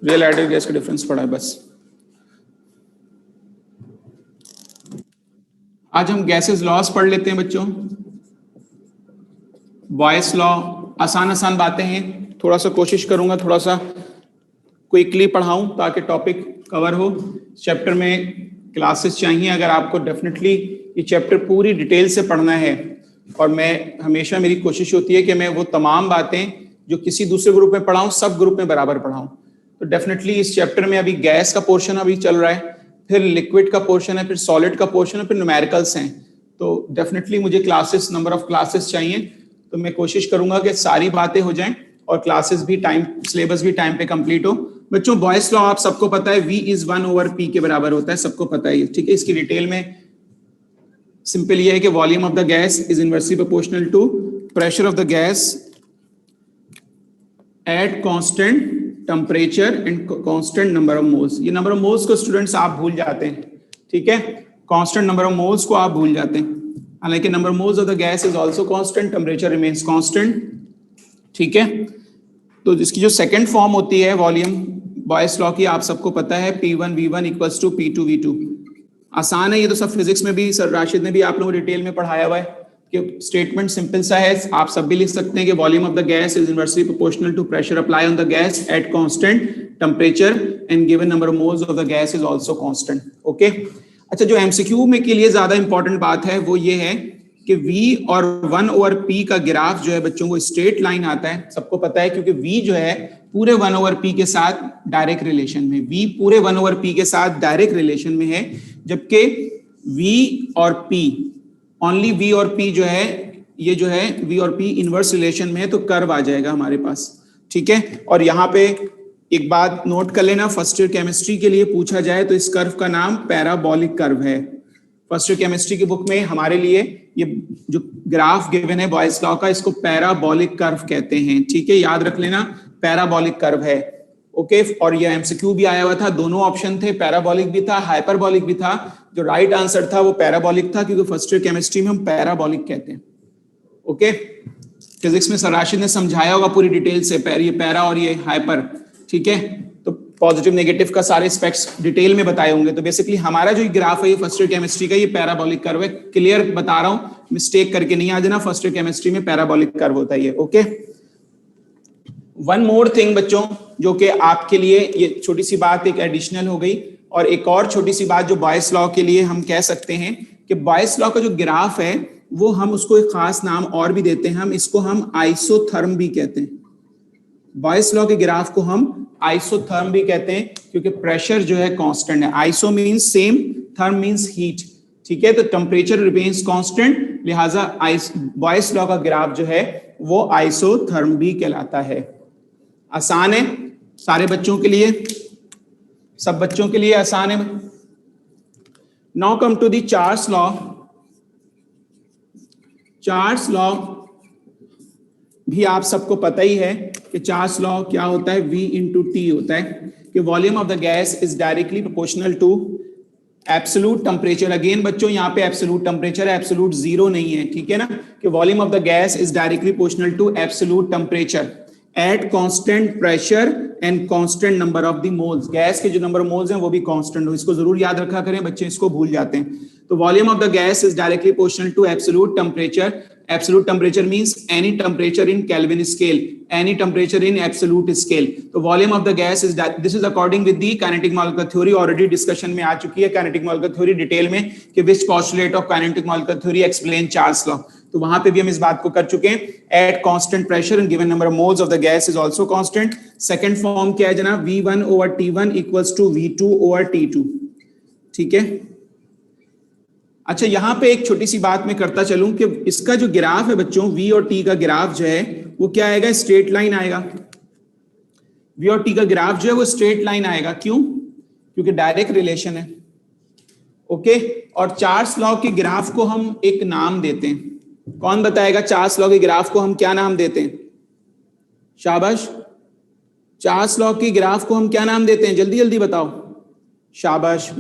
Real ideal gas का difference पढ़ा है बस। आज हम गैसेस लॉस पढ़ लेते हैं बच्चों। बॉयस लॉ, आसान आसान बातें हैं, थोड़ा सा कोशिश करूंगा थोड़ा सा क्विकली पढ़ाऊं ताकि टॉपिक कवर हो। चैप्टर में क्लासेस चाहिए अगर आपको, डेफिनेटली ये चैप्टर पूरी डिटेल से पढ़ना है। और मैं हमेशा, मेरी कोशिश होती है कि मैं वो तमाम बातें जो किसी दूसरे ग्रुप में पढ़ाऊं सब ग्रुप में बराबर पढ़ाऊं। तो डेफिनेटली इस चैप्टर में अभी गैस का पोर्शन अभी चल रहा है, फिर लिक्विड का पोर्शन है, फिर सॉलिड का पोर्शन है, फिर न्यूमेरिकल्स हैं। तो डेफिनेटली मुझे क्लासेस, नंबर ऑफ क्लासेस चाहिए। तो मैं कोशिश करूंगा कि सारी बातें हो जाएं और क्लासेस भी टाइम, सिलेबस भी टाइम पे कंप्लीट हो। बच्चों बॉयस लॉ आप सबको पता है, V इज 1/P के बराबर होता है, सबको पता है, ठीक है। इसकी डिटेल में सिंपल ये है कि volume of the gas is inversely proportional to pressure of the gas at constant temperature and constant number of moles. ये नंबर ऑफ मोल्स को स्टूडेंट्स आप भूल जाते हैं, ठीक है। कांस्टेंट नंबर ऑफ मोल्स को आप भूल जाते हैं, हालांकि number of moles of the gas is also constant, temperature remains constant, ठीक है। तो इसकी जो सेकंड फॉर्म होती है वॉल्यूम बॉयस लॉ की, आप सबको पता है, P1V1 इक्वल्स टू P2V2। आसान है ये तो, सब फिजिक्स में भी सर राशिद ने भी आप लोगों को डिटेल में पढ़ाया हुआ है कि स्टेटमेंट सिंपल सा है, आप सब भी लिख सकते हैं कि volume of the gas is inversely proportional to pressure apply on the gas at constant temperature and given number of moles of the gas is also constant, okay. अच्छा, जो एमसीक्यू में के लिए ज्यादा इंपॉर्टेंट बात है वो ये है कि V और 1/P का ग्राफ जो है बच्चों को स्ट्रेट लाइन आता है, सबको पता है, क्योंकि V जो है पूरे 1/P के साथ डायरेक्ट रिलेशन में, V पूरे 1/P के साथ डायरेक्ट रिलेशन में है, जबकि V और P, ओनली V और P जो है, ये जो है V और P इनवर्स रिलेशन में है, तो कर्व आ जाएगा हमारे पास, ठीक है। और यहाँ पे एक बात नोट कर लेना, फर्स्ट ईयर केमिस्ट्री के लिए पूछा जाए तो इस कर्व का नाम पैराबोलिक कर्व है। फर्स्ट ईयर केमिस्ट्री की बुक में हमारे लिए ये जो ग्राफ गिवन है बॉयस लॉ का, इसको पैराबोलिक कर्व कहते हैं, ठीक है, याद रख लेना, पैराबोलिक कर्व है, ओके। और ये एमसीक्यू भी आया हुआ था, दोनों ऑप्शन थे, पैराबोलिक भी था, हाइपरबोलिक भी था। जो राइट आंसर था वो पैराबोलिक था, क्योंकि फर्स्ट ईयर केमिस्ट्री में हम पैराबोलिक कहते हैं, ओके। फिजिक्स में सर राशिद ने समझाया होगा पूरी डिटेल से, ये पैरा और ये हाइपर, ठीक है। तो पॉजिटिव नेगेटिव का सारे स्पेक्ट्स डिटेल में बताए होंगे। तो बेसिकली हमारा जो ग्राफ है ये फर्स्ट ईयर केमिस्ट्री का, ये पैराबोलिक कर्व है, क्लियर बता रहा हूं, मिस्टेक करके नहीं आ जाना, फर्स्ट ईयर केमिस्ट्री में पैराबोलिक कर्व होता है ये, ओके। वन मोर थिंग बच्चों, जो कि आपके लिए ये छोटी सी बात एक एडिशनल हो गई, और एक और छोटी सी बात जो बॉयस लॉ के लिए हम कह सकते हैं कि बॉयस लॉ का जो ग्राफ है वो हम उसको एक खास नाम और भी देते हैं, हम इसको हम आइसोथर्म भी कहते हैं। बॉयस लॉ के ग्राफ को हम आइसोथर्म भी कहते हैं, क्योंकि प्रेशर जो है कांस्टेंट है, iso means same, therm means heat, ठीक है। तो टेम्परेचर रिमेन्स कांस्टेंट, लिहाजा बॉयस लॉ का ग्राफ जो है वो आइसोथर्म भी कहलाता है। आसान है सारे बच्चों के लिए, सब बच्चों के लिए आसान है। Now come to the Charles law. Charles law भी आप सबको पता ही है कि चार्ल्स लॉ क्या होता है, V into T होता है, कि volume of the gas is directly proportional to absolute temperature. Again बच्चों यहाँ पे एब्सोल्यूट टेम्परेचर है, एब्सोल्यूट जीरो नहीं है, ठीक है ना, कि volume of the gas is directly proportional to absolute temperature at constant pressure and constant number of the moles. Gas के जो नंबर ऑफ मोल्स हैं वो भी कांस्टेंट हो, इसको जरूर याद रखा करें बच्चे, इसको भूल जाते हैं। तो volume of the gas is directly proportional to absolute temperature. Absolute temperature means any temperature in Kelvin scale, any temperature in absolute scale. तो volume of the gas is that, this is according with the kinetic molecular theory, already discussion में आ चुकी है kinetic molecular theory detail में, कि which postulate of kinetic molecular theory explain Charles law। तो वहां पे भी हम इस बात को कर चुके हैं, at constant pressure and given number of moles of the gas is also constant। second form क्या है जनाब, V1/T1 equals to V2/T2, ठीक है। अच्छा, यहां पे एक छोटी सी बात मैं करता चलूं कि इसका जो ग्राफ है बच्चों, V और T का ग्राफ जो है वो क्या आएगा, स्ट्रेट लाइन आएगा। V और T का ग्राफ जो है वो स्ट्रेट लाइन आएगा, क्यों, क्योंकि डायरेक्ट रिलेशन है, ओके। और चार्ल्स लॉ के ग्राफ को हम एक नाम देते हैं, कौन बताएगा चार्ल्स लॉ के ग्राफ को हम क्या नाम देते हैं, शाबाश। चार्ल्स लॉ के ग्राफ को हम क्या नाम देते हैं, जल्दी जल्दी बताओ, शाबाश,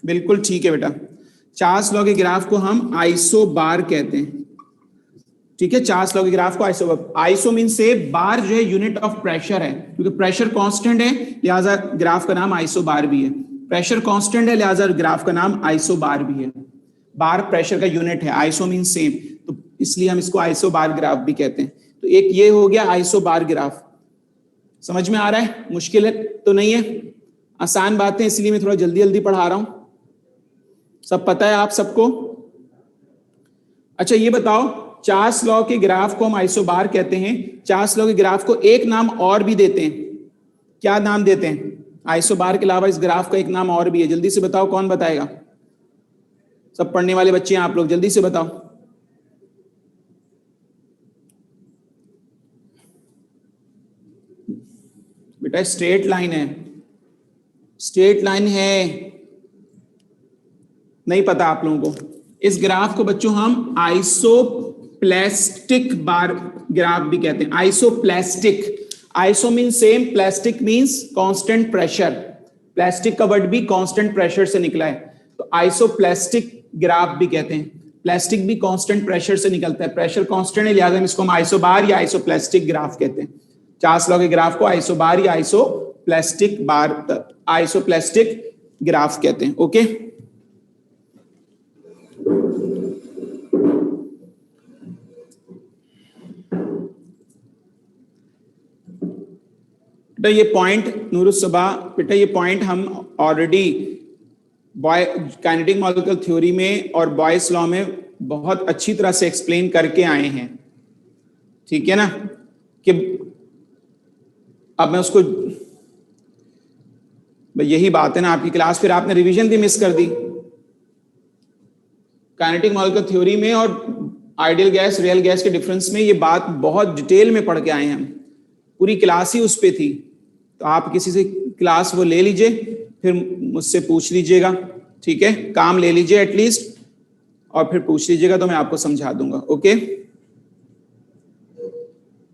बिल्कुल ठीक है बेटा। चार्ल्स लॉ के ग्राफ को हम आइसो बार कहते हैं, ठीक है, चार्ल्स लॉ के ग्राफ को आइसो मीन से बार जो है यूनिट ऑफ प्रेशर है, क्योंकि प्रेशर कांस्टेंट है लिहाजा ग्राफ का नाम आइसो बार भी है। प्रेशर कांस्टेंट है लिहाजा ग्राफ का नाम आइसो बार भी है। बार प्रेशर का यूनिट है, आइसो मीन सेम, तो इसलिए हम इसको आइसो बार ग्राफ भी कहते हैं। तो एक ये हो गया आइसो बार ग्राफ। समझ में आ रहा है? मुश्किल है तो नहीं है, आसान बात है, इसलिए मैं थोड़ा जल्दी जल्दी पढ़ा रहा हूं। सब पता है आप सबको? अच्छा ये बताओ, चार्ल्स लॉ के ग्राफ को हम आइसोबार कहते हैं। चार्ल्स लॉ के ग्राफ को एक नाम और भी देते हैं। क्या नाम देते हैं? आइसोबार के अलावा इस ग्राफ का एक नाम और भी है। जल्दी से बताओ, कौन बताएगा? सब पढ़ने वाले बच्चे हैं आप लोग, जल्दी से बताओ। बेटा स्ट्रेट लाइन है, स्ट्रेट लाइन है, नहीं पता आप लोगों को? इस ग्राफ को बच्चों हम आइसोप्लास्टिक बार ग्राफ भी कहते हैं। Isoplastic, iso mean same, plastic means constant pressure. Plastic का वर्ड भी कांस्टेंट प्रेशर से निकला है, तो आइसोप्लास्टिक ग्राफ भी कहते हैं। प्लास्टिक भी कांस्टेंट प्रेशर से निकलता है, प्रेशर कांस्टेंट है लिहाजा हम इसको हम आइसोबार या आइसोप्लास्टिक ग्राफ कहते हैं। चार्ल्स लॉ के ग्राफ को आइसोबार या आइसोप्लास्टिक ग्राफ कहते हैं। ओके, बेटा ये पॉइंट नूरुस्सबा, बेटा ये पॉइंट हम ऑलरेडी काइनेटिक मॉलिक्यूलर थ्योरी में और बॉयस लॉ में बहुत अच्छी तरह से एक्सप्लेन करके आए हैं, ठीक है ना? कि अब मैं उसको, यही बात है ना, आपकी क्लास फिर आपने रिवीजन भी मिस कर दी। काइनेटिक मॉलिक्यूलर थ्योरी में और आइडियल गैस रियल गैस के डिफरेंस में ये बात बहुत डिटेल में पढ़ के आए हैं हम, पूरी क्लास ही उस पे थी। तो आप किसी से क्लास वो ले लीजिए, फिर मुझसे पूछ लीजिएगा, ठीक है? काम ले लीजिए एटलीस्ट, और फिर पूछ लीजिएगा तो मैं आपको समझा दूंगा। ओके,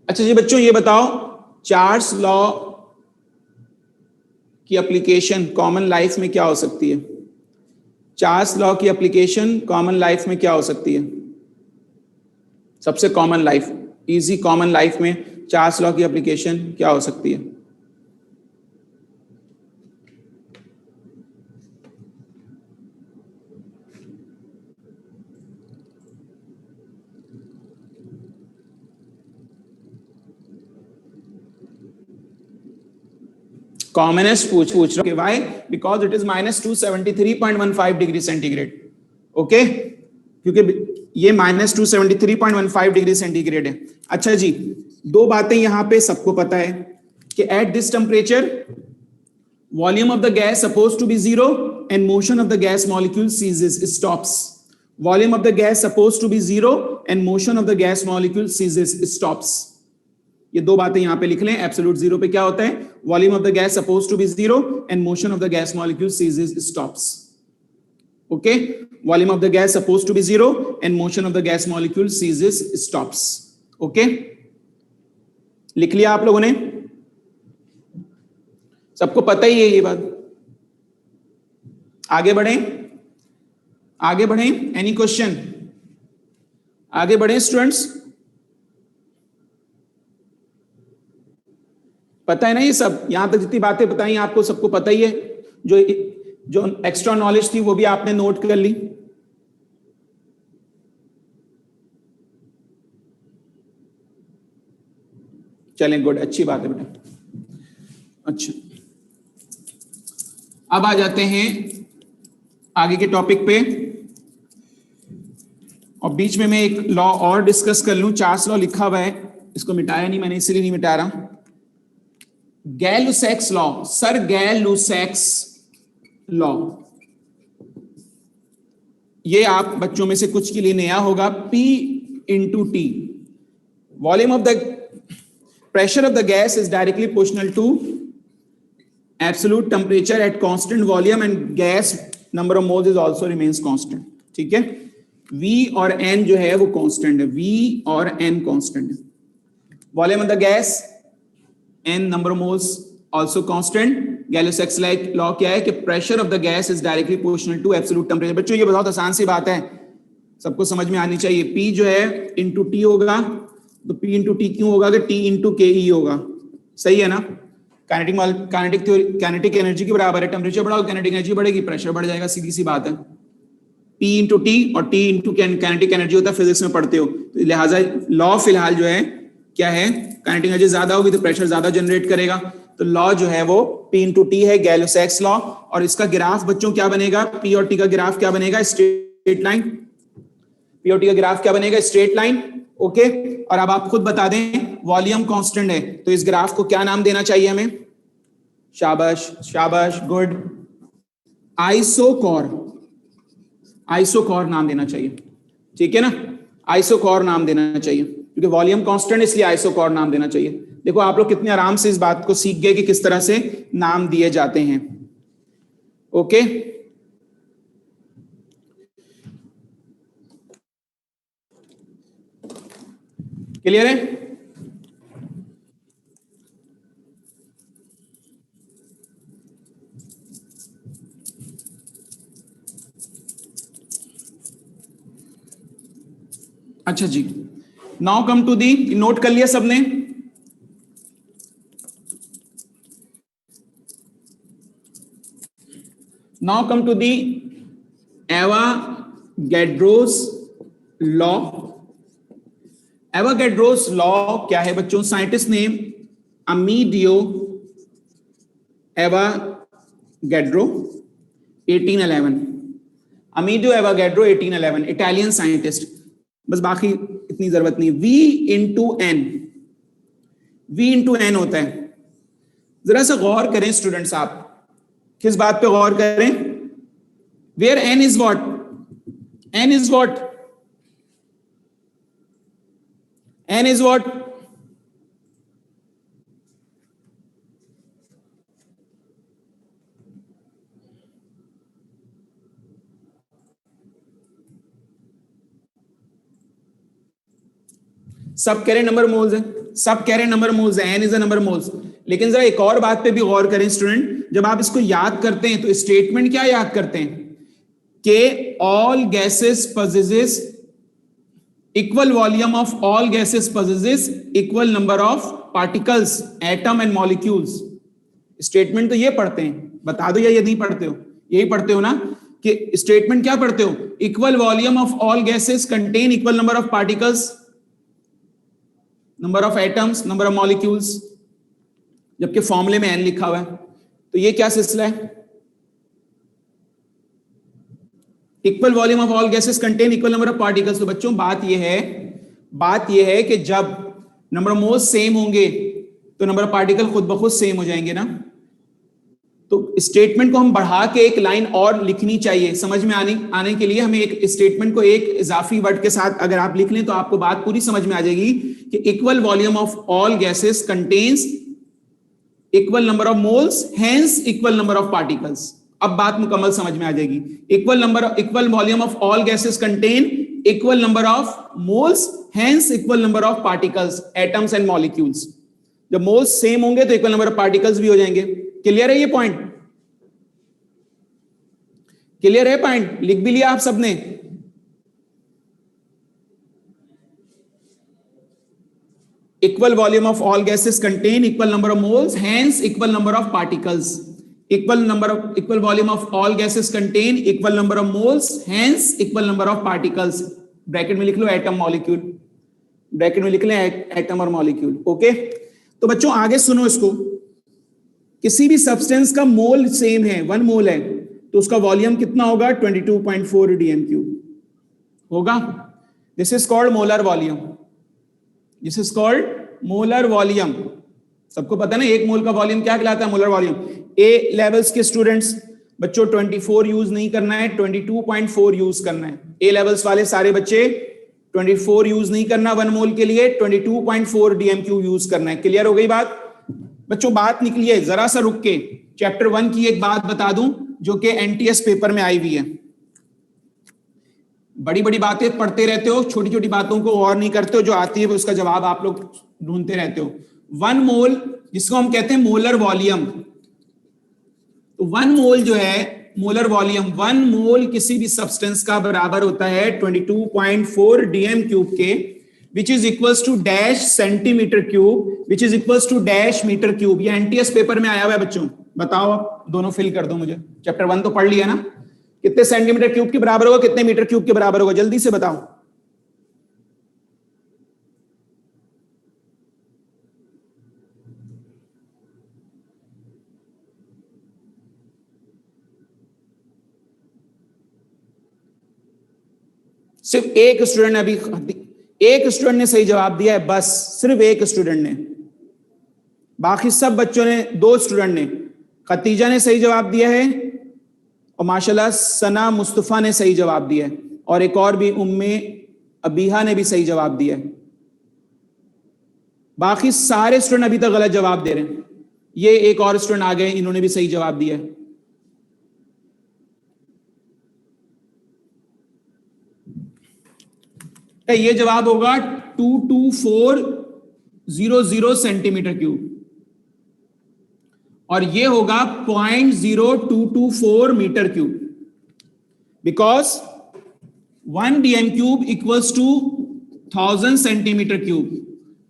अच्छा जी बच्चों ये बताओ, चार्ल्स लॉ की एप्लीकेशन कॉमन लाइफ में क्या हो सकती है? चार्ल्स लॉ की एप्लीकेशन कॉमन लाइफ में क्या हो सकती है? सबसे common life, easy common life में चार्ल्स लॉ की एप्लीकेशन क्या हो सकती है? कॉमनेस्ट पूछ रहा हूं। Why? Because it is -273.15 degree centigrade. Okay, क्योंकि ये -273.15 डिग्री सेंटीग्रेड है। अच्छा जी, दो बातें यहां पे सबको पता है कि at this temperature volume of the gas suppose to be 0 and motion of the gas molecule ceases, stops. Volume of the gas suppose to be 0 and motion of the gas molecule ceases, stops. ये दो बातें यहां पे लिख लें। Absolute zero पे क्या होता है? Volume of the gas suppose to be 0 and motion of the gas molecule ceases, stops. Okay, volume of the gas suppose to be 0 and motion of the gas molecule ceases, stops. Okay, लिख लिया आप लोगों ने? सबको पता ही है ये बात। आगे बढ़ें, आगे बढ़ें। Any question? आगे बढ़ें स्टूडेंट्स। पता है ना ये सब? यहां तक जितनी बातें बताई आपको सबको पता ही है। जो एक्स्ट्रा नॉलेज थी वो भी आपने नोट कर ली। चलें, गुड, अच्छी बात है बेटा। अच्छा, अब आ जाते हैं आगे के टॉपिक पे, और बीच में मैं एक लॉ और डिस्कस कर लूं। चार्ल्स लॉ लिखा हुआ है, इसको मिटाया नहीं मैंने, इसलिए नहीं मिटा रहा। गैल-लुसैक्स लॉ, सर गैल-लुसैक्स लॉ, ये आप बच्चों में से कुछ के लिए नया होगा। P into T, volume of the pressure of the gas is directly proportional to absolute temperature at constant volume and gas number of moles is also remains constant। ठीक है, V और N जो है वो constant है, V और N constant है। Volume of the gas, N number of moles also constant। Gay Lussac's law क्या है कि pressure of the gas is directly proportional to absolute temperature। बच्चों ये बहुत आसान सी बात है, सबको समझ में आनी चाहिए। P जो है इंटू टी होगा, तो P इंटू टी क्यों होगा कि T इंटू के ई होगा, सही है ना। काइनेटिक एनर्जी के बराबर है, टेम्परेचर बढ़ाओ काइनेटिक एनर्जी बढ़ेगी, प्रेशर बढ़ जाएगा, सीधी सी बात है। P इंटू टी और T इंटू काइनेटिक एनर्जी होता है, फिजिक्स में पढ़ते हो, तो लिहाजा लॉ फिलहाल जो है क्या है, काइनेटिक एनर्जी ज्यादा होगी तो प्रेशर ज्यादा जनरेट करेगा, तो लॉ जो है वो P इंटू टी है, गैलो-सैक्स लॉ। और इसका ग्राफ बच्चों क्या बनेगा, P और T का ग्राफ क्या बनेगा, स्ट्रेट लाइन। P और T का ग्राफ क्या बनेगा, स्ट्रेट लाइन, ओके। और अब आप खुद बता दें, वॉल्यूम कांस्टेंट है, तो इस ग्राफ को क्या नाम देना चाहिए हमें, शाबाश शाबाश, गुड, आइसोकॉर, आइसोकॉर नाम देना चाहिए, ठीक है ना, आइसोकॉर नाम देना चाहिए, क्योंकि वॉल्यूम कांस्टेंट इसलिए आइसोकॉर नाम देना चाहिए। देखो आप लोग कितने आराम से इस बात को सीख गए कि किस तरह से नाम दिए जाते हैं, ओके। क्लियर है? अच्छा जी, now come to the, note कर लिया सबने, now come to the Avogadro's law. Avogadro's law क्या है बच्चों, scientist name Amedeo Avogadro 1811, Amedeo Avogadro 1811, Italian scientist, बस बाकी इतनी जरूरत नहीं। V into N, V into N होता है, जरा सा गौर करें स्टूडेंट्स, आप किस बात पे गौर करें, where n is what, n is what, n is what, सब कह रहे नंबर मोल्स है, सब कह रहे नंबर मोल्स है, n is a number moles. लेकिन जरा एक और बात पे भी गौर करें स्टूडेंट, जब आप इसको याद करते हैं तो स्टेटमेंट क्या याद करते हैं कि all gases possesses equal volume of all gases possesses equal number of particles, atom and molecules. Statement तो ये पढ़ते हैं, बता दो या ये नहीं पढ़ते हो, यही पढ़ते हो ना, कि स्टेटमेंट क्या पढ़ते हो, equal volume of all gases contain equal number of particles, number of atoms, number of molecules, जबकि फॉर्मूले में n लिखा हुआ है। तो ये क्या सिलसिला है, equal volume of all gases contain equal number of particles. तो बच्चों बात यह है कि जब नंबर ऑफ मोल्स सेम होंगे तो नंबर ऑफ पार्टिकल खुद ब खुद सेम हो जाएंगे ना। तो स्टेटमेंट को हम बढ़ा के एक लाइन और लिखनी चाहिए, समझ में आने के लिए हमें एक स्टेटमेंट को एक इजाफी वर्ड के साथ अगर आप लिख लें तो आपको बात पूरी समझ में आ जाएगी कि equal volume of all gases contains equal number of moles hence equal number of particles. अब बात मुकम्मल समझ में आ जाएगी। Equal volume of all gases contain equal number of moles hence equal number of particles, atoms and molecules. जब moles same होंगे तो equal number of particles भी हो जाएंगे। क्लियर है ये पॉइंट? क्लियर है पॉइंट? लिख भी लिया आप सबने? Equal volume of all gases contain equal number of moles hence equal number of particles. Equal volume of all gases contain equal number of moles hence equal number of particles. Bracket में लिख लो atom molecule, bracket में लिख लें atom और molecule. Okay, तो बच्चों आगे सुनो इसको, किसी भी सब्सटेंस का मोल सेम है, 1 मोल है, तो उसका वॉल्यूम कितना होगा, 22.4 dm³ होगा। This is called molar volume, this is called molar volume. सबको पता ना एक मोल का वॉल्यूम क्या कहलाता है, मोलर वॉल्यूम। ए लेवल्स के स्टूडेंट्स बच्चों 24 यूज नहीं करना है, 22.4 यूज करना है। ए लेवल्स वाले सारे बच्चे 24 यूज नहीं करना 1 मोल के लिए, 22.4 dm³ यूज करना है। क्लियर हो गई बात बच्चों? बात निकली है, जरा सा रुक के चैप्टर 1 की एक बात बता दूं जो कि एनटीएस पेपर में आई हुई है। बड़ी बड़ी बातें पढ़ते रहते हो, छोटी छोटी बातों को और नहीं करते हो, जो आती है उसका जवाब आप लोग ढूंढते रहते हो। 1 मोल जिसको हम कहते हैं मोलर वॉल्यूम, तो 1 मोल जो है मोलर वॉल्यूम, 1 मोल किसी भी सब्सटेंस का बराबर होता है 22.4 डीएम क्यूब के, which is equals to dash centimetre cube, which is equals to dash metre cube. ये एनटीएस पेपर में आया हुआ है बच्चों, बताओ आप दोनों फिल कर दो मुझे। चैप्टर 1 तो पढ़ लिया ना, कितने सेंटीमीटर क्यूब के बराबर होगा, कितने मीटर क्यूब के बराबर होगा, जल्दी से बताओ। सिर्फ एक स्टूडेंट ने एक स्टूडेंट ने सही जवाब दिया है, बस सिर्फ एक स्टूडेंट ने, बाकी सब बच्चों ने, 2 स्टूडेंट ने, खतीजा ने सही जवाब दिया है और माशाल्लाह सना मुस्तफा ने सही जवाब दिया है, और एक और भी उम्मे अबीहा ने भी सही जवाब दिया है। बाकी सारे स्टूडेंट अभी तक गलत जवाब दे रहे हैं। ये एक और स्टूडेंट आ गए, इन्होंने भी सही जवाब दिया है। ये जवाब होगा 22400 सेंटीमीटर क्यूब, और ये होगा 0.0224 metre cube, because 1 DM cube equals to 1000 centimetre cube.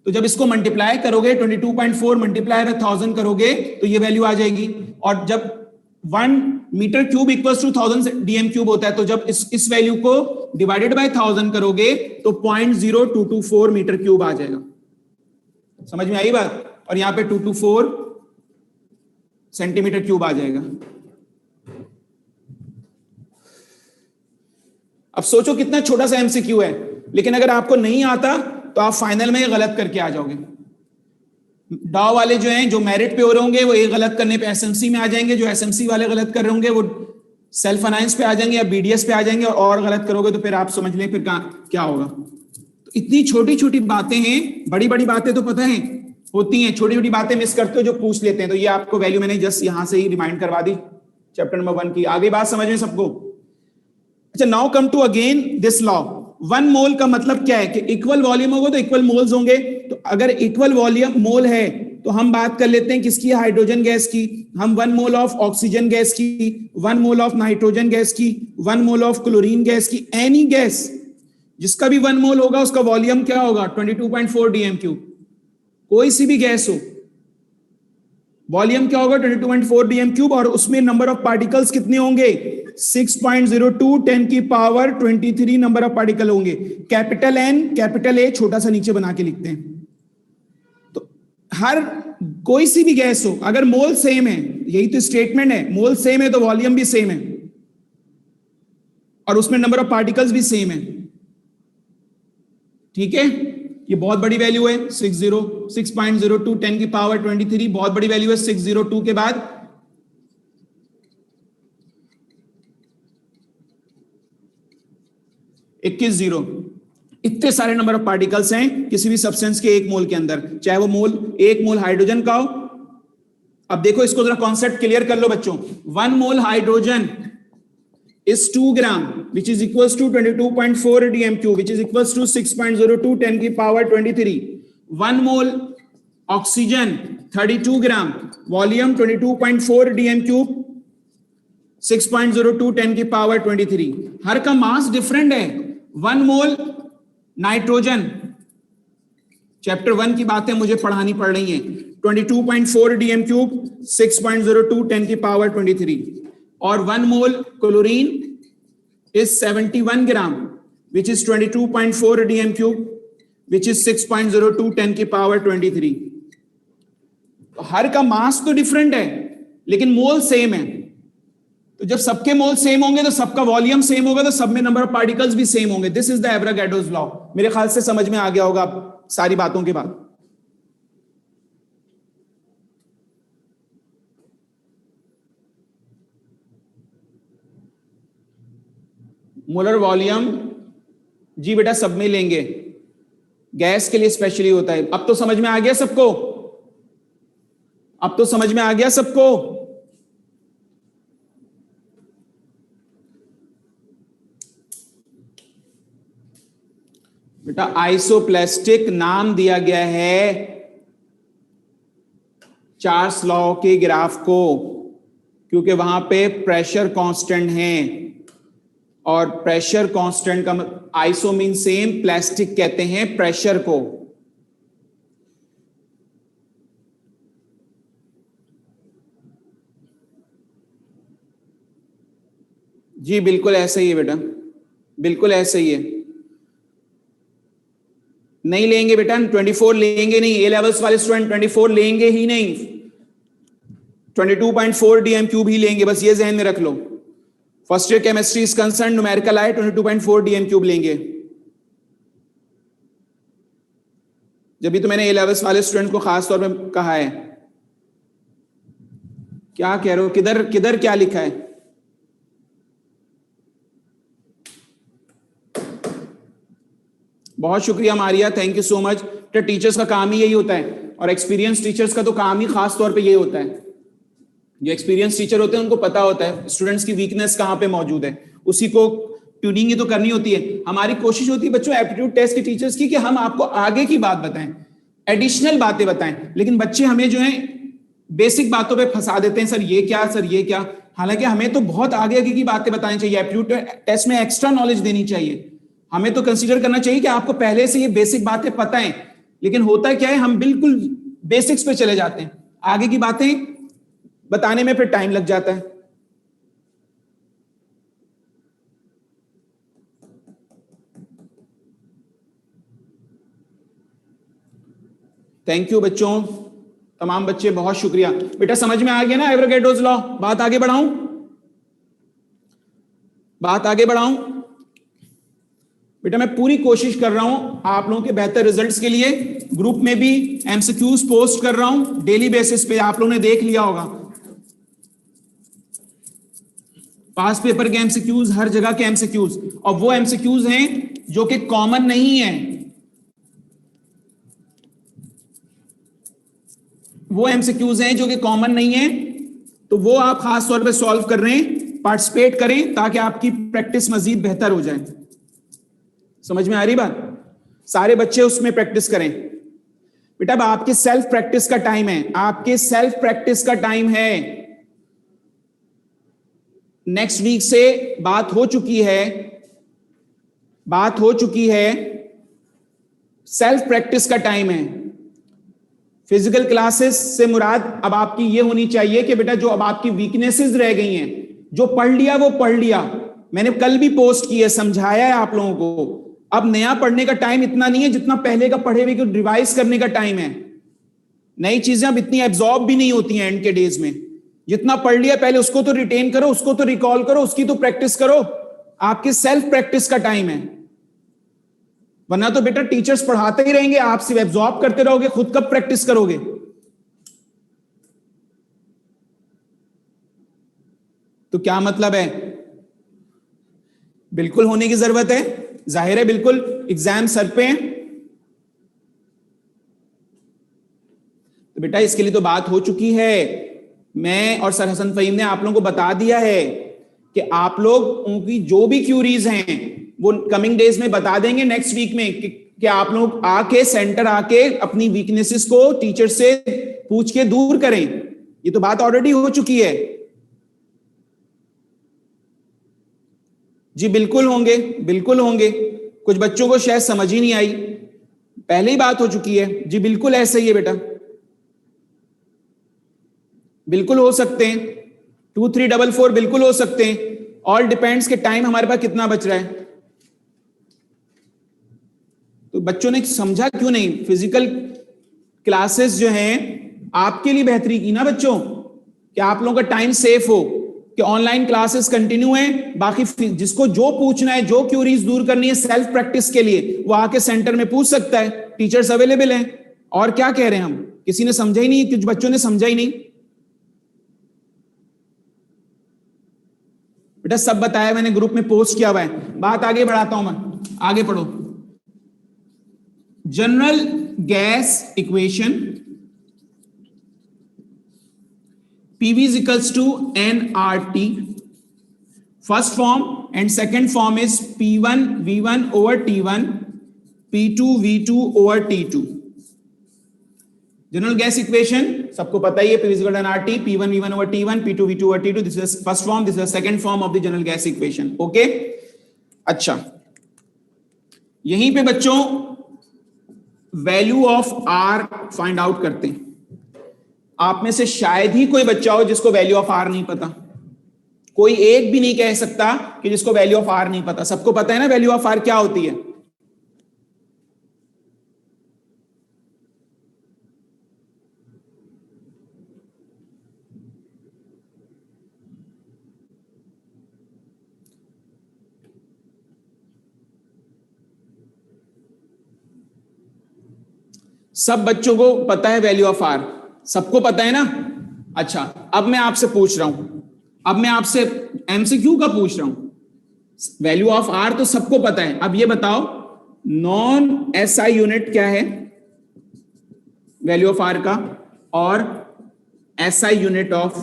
तो जब इसको मल्टीप्लाई करोगे 22.4 मल्टीप्लाई 1000 करोगे तो ये वैल्यू आ जाएगी, और जब 1 metre cube equals to 1000 DM cube होता है, तो जब इस वैल्यू को डिवाइडेड बाय 1000 करोगे तो 0.0224 मीटर क्यूब आ जाएगा। समझ में आई बात? और यहां पे 224 सेंटीमीटर क्यूब आ जाएगा। अब सोचो कितना छोटा सा एमसीक्यू है, लेकिन अगर आपको नहीं आता तो आप फाइनल में गलत करके आ जाओगे। डाव वाले जो हैं, जो मेरिट पे हो रहे होंगे, वो ये गलत करने पे एसएमसी में आ जाएंगे, जो एसएमसी वाले गलत कर रहे होंगे वो सेल्फ फाइनेंस पे आ जाएंगे या बीडीएस पे आ जाएंगे, और गलत करोगे तो फिर आप समझ लें फिर क्या होगा। तो इतनी छोटी छोटी बातें हैं, बड़ी बड़ी बातें तो पता है होती हैं, छोटी छोटी बातें मिस करते हो जो पूछ लेते हैं। तो ये आपको वैल्यू मैंने जस्ट यहां से ही रिमाइंड करवा दी चैप्टर नंबर 1 की। आगे बात समझ में सबको? अच्छा, now come to again this law. 1 mole का मतलब क्या है कि इक्वल वॉल्यूम होगा तो इक्वल मोल्स होंगे। तो अगर इक्वल वॉल्यूम मोल है तो हम बात कर लेते हैं किसकी, हाइड्रोजन गैस की। हम 1 मोल ऑफ ऑक्सीजन गैस की, 1 मोल ऑफ नाइट्रोजन गैस की, 1 मोल ऑफ क्लोरीन गैस की, एनी गैस जिसका भी 1 मोल होगा उसका वॉल्यूम क्या होगा, 22.4 डीएम क्यूब। कोई सी भी गैस हो, वॉल्यूम क्या होगा, 22.4 डीएम क्यूब, और उसमें नंबर ऑफ पार्टिकल्स कितने होंगे, 6.02 10 की पावर 23 नंबर ऑफ पार्टिकल होंगे। कैपिटल एन कैपिटल ए छोटा सा नीचे बना के लिखते हैं। तो हर कोई सी भी गैस हो, अगर मोल सेम है, यही तो स्टेटमेंट है, मोल सेम है तो वॉल्यूम भी सेम है और उसमें नंबर ऑफ पार्टिकल्स भी सेम है। ठीक है, ये बहुत बड़ी वैल्यू है 6.02 10 की पावर 23, बहुत बड़ी वैल्यू है। 602 के बाद 21 जीरो, इतने सारे नंबर ऑफ पार्टिकल्स हैं किसी भी सब्सटेंस के 1 मोल के अंदर, चाहे वो मोल 1 मोल हाइड्रोजन का हो। अब देखो इसको जरा कॉन्सेप्ट क्लियर कर लो बच्चों। 1 मोल hydrogen is 2 gram, which is equals to 22.4 dm3, which is equals to 6.02 10 की power 23. 1 mole oxygen 32 gram, volume 22.4 dm3, 6.02 10 की पावर 23. हर का मास डिफरेंट है। 1 मोल नाइट्रोजन, चैप्टर 1 की बातें मुझे पढ़ानी पड़ रही हैं, 22.4 dm3, 6.02 10 की पावर 23. और 1 मोल chlorine is 71 gram, which is 22.4 dm3, which is 6.02 10 की पावर 23. तो हर का मास तो डिफरेंट है लेकिन मोल सेम है। तो जब सबके मोल सेम होंगे तो सबका वॉल्यूम सेम होगा, तो सब में नंबर ऑफ पार्टिकल्स भी सेम होंगे। This is the Avogadro's law. मेरे ख्याल से समझ में आ गया होगा सारी बातों के बाद। मोलर वॉल्यूम जी बेटा सब में लेंगे, गैस के लिए स्पेशली होता है। अब तो समझ में आ गया सबको? अब तो समझ में आ गया सबको? बेटा आइसोप्लास्टिक नाम दिया गया है चार्ल्स लॉ के ग्राफ को। क्योंकि वहां पे प्रेशर कांस्टेंट है, और प्रेशर कांस्टेंट का आइसो मीन सेम, प्लास्टिक कहते हैं प्रेशर को। जी बिल्कुल ऐसा ही है बेटा, बिल्कुल ऐसा ही है। नहीं लेंगे बेटा, 24 लेंगे नहीं, ए लेवल्स वाले स्टूडेंट 24 लेंगे ही नहीं, 22.4 डीएम क्यूब ही लेंगे, बस ये जहन में रख लो। First year chemistry is concern, numerical आए 22.4 डीएम क्यूब लेंगे। जब भी तो मैंने ए लेवल्स वाले स्टूडेंट को खास तौर पे कहा है। क्या कह रहे हो, किधर किधर क्या लिखा है? बहुत शुक्रिया Maria, thank you so much. तो टीचर्स का काम ही यही होता है, और एक्सपीरियंस टीचर्स का तो काम ही खास तौर पे ये होता है। जो एक्सपीरियंस टीचर होते हैं उनको पता होता है स्टूडेंट्स की वीकनेस कहाँ पे मौजूद है, उसी को ट्यूनिंग ही तो करनी होती है। हमारी कोशिश होती है बच्चों एप्टीट्यूड टेस्ट के टीचर्स की कि हम आपको आगे की बात बताएं, एडिशनल बातें बताएं, लेकिन बच्चे हमें जो है बेसिक बातों पे फंसा देते हैं, सर ये क्या, सर ये क्या। हालांकि हमें तो बहुत आगे आगे की बातें बतानी चाहिए, एप्टीट्यूड टेस्ट में एक्स्ट्रा नॉलेज देनी चाहिए। हमें तो कंसीडर करना चाहिए कि आपको पहले से ये बेसिक बातें पता है, लेकिन होता क्या है हम बिल्कुल बेसिक्स पे चले जाते हैं, आगे की बातें बताने में फिर टाइम लग जाता है। थैंक यू बच्चों, तमाम बच्चे बहुत शुक्रिया। बेटा समझ में आ गया ना एवोगाड्रोस लॉ? बात आगे बढ़ाऊं, बात आगे बढ़ाऊं? बेटा मैं पूरी कोशिश कर रहा हूं आप लोगों के बेहतर रिजल्ट्स के लिए, ग्रुप में भी एमसीक्यूज पोस्ट कर रहा हूं डेली बेसिस पे, आप लोगों ने देख लिया होगा पास पेपर के एमसीक्यूज, हर जगह के एमसीक्यूज, और वो एमसीक्यूज हैं जो कि कॉमन नहीं है, वो एमसीक्यूज हैं जो कि कॉमन नहीं है, तो वो आप खास तौर पे सॉल्व कर रहे हैं, पार्टिसिपेट करें ताकि आपकी प्रैक्टिस मजीद बेहतर हो जाए। समझ में आ रही बात? सारे बच्चे उसमें प्रैक्टिस करें। बेटा अब आपके सेल्फ प्रैक्टिस का टाइम है, आपके सेल्फ प्रैक्टिस का टाइम है। नेक्स्ट वीक से बात हो चुकी है, बात हो चुकी है, सेल्फ प्रैक्टिस का टाइम है। फिजिकल क्लासेस से मुराद अब आपकी ये होनी चाहिए कि बेटा जो अब आपकी वीकनेसेस रह गई हैं, जो पढ़ लिया वो पढ़ लिया, मैंने कल भी पोस्ट की है, समझाया है आप लोगों को। अब नया पढ़ने का टाइम इतना नहीं है जितना पहले का पढ़े हुए को रिवाइज करने का टाइम है। नई चीजें अब इतनी एब्जॉर्ब भी नहीं होती हैं एंड के डेज में। जितना पढ़ लिया पहले उसको तो रिटेन करो, उसको तो रिकॉल करो, उसकी तो प्रैक्टिस करो। आपके सेल्फ प्रैक्टिस का टाइम है, वरना तो बेटा टीचर्स पढ़ाते ही रहेंगे, आप सिर्फ एब्जॉर्ब करते रहोगे, खुद कब प्रैक्टिस करोगे? तो क्या मतलब है? बिल्कुल होने की जरूरत है, जाहिर है बिल्कुल, एग्जाम सर पे है। तो बेटा इसके लिए तो बात हो चुकी है, मैं और सर हसन फहीम ने आप लोगों को बता दिया है कि आप लोग उनकी जो भी क्यूरीज हैं वो कमिंग डेज में बता देंगे, नेक्स्ट वीक में, कि आप लोग आके सेंटर आके अपनी वीकनेसेस को टीचर से पूछ के दूर करें। ये तो बात ऑलरेडी हो चुकी है। जी बिल्कुल होंगे, बिल्कुल होंगे। कुछ बच्चों को शायद समझ ही नहीं आई, पहले ही बात हो चुकी है। जी बिल्कुल ऐसा ही है बेटा, बिल्कुल हो सकते हैं, 2344 बिल्कुल हो सकते हैं। ऑल डिपेंड्स के टाइम हमारे पास कितना बच रहा है। तो बच्चों ने समझा क्यों नहीं? फिजिकल क्लासेस जो हैं आपके लिए बेहतरी की ना बच्चों, कि आप लोगों का टाइम सेफ हो, कि ऑनलाइन क्लासेस कंटिन्यू हैं, बाकी जिसको जो पूछना है, जो क्यूरीज दूर करनी है सेल्फ प्रैक्टिस के लिए, वो आके सेंटर में पूछ सकता है, टीचर्स अवेलेबल हैं। और क्या कह रहे हैं हम? किसी ने समझा ही नहीं, कुछ बच्चों ने समझा ही नहीं। बेटा सब बताया मैंने, ग्रुप में पोस्ट किया हुआ है। बात आगे बढ़ाता हूं मैं, आगे पढ़ो। General gas equation, PV is equals to nRT, first form, and second form is P1 V1 over T1, P2 V2 over T2. General gas equation सबको पता ही है, P is equal to RT, P1 V1 over T1, P2 V2 over T2. This is first form, this is the second form of the general gas equation. Okay? अच्छा, यहीं पे बच्चों value of R find out करते हैं। आप में से शायद ही कोई बच्चा हो जिसको वैल्यू ऑफ R नहीं पता। कोई एक भी नहीं कह सकता कि जिसको वैल्यू ऑफ R नहीं पता। सबको पता है ना वैल्यू ऑफ R क्या होती है? सब बच्चों को पता है वैल्यू ऑफ R, सबको पता है ना? अच्छा, अब मैं आपसे पूछ रहा हूं, अब मैं आपसे एमसीक्यू का पूछ रहा हूं। वैल्यू ऑफ R तो सबको पता है, अब ये बताओ नॉन एसआई यूनिट क्या है वैल्यू ऑफ R का, और SI unit of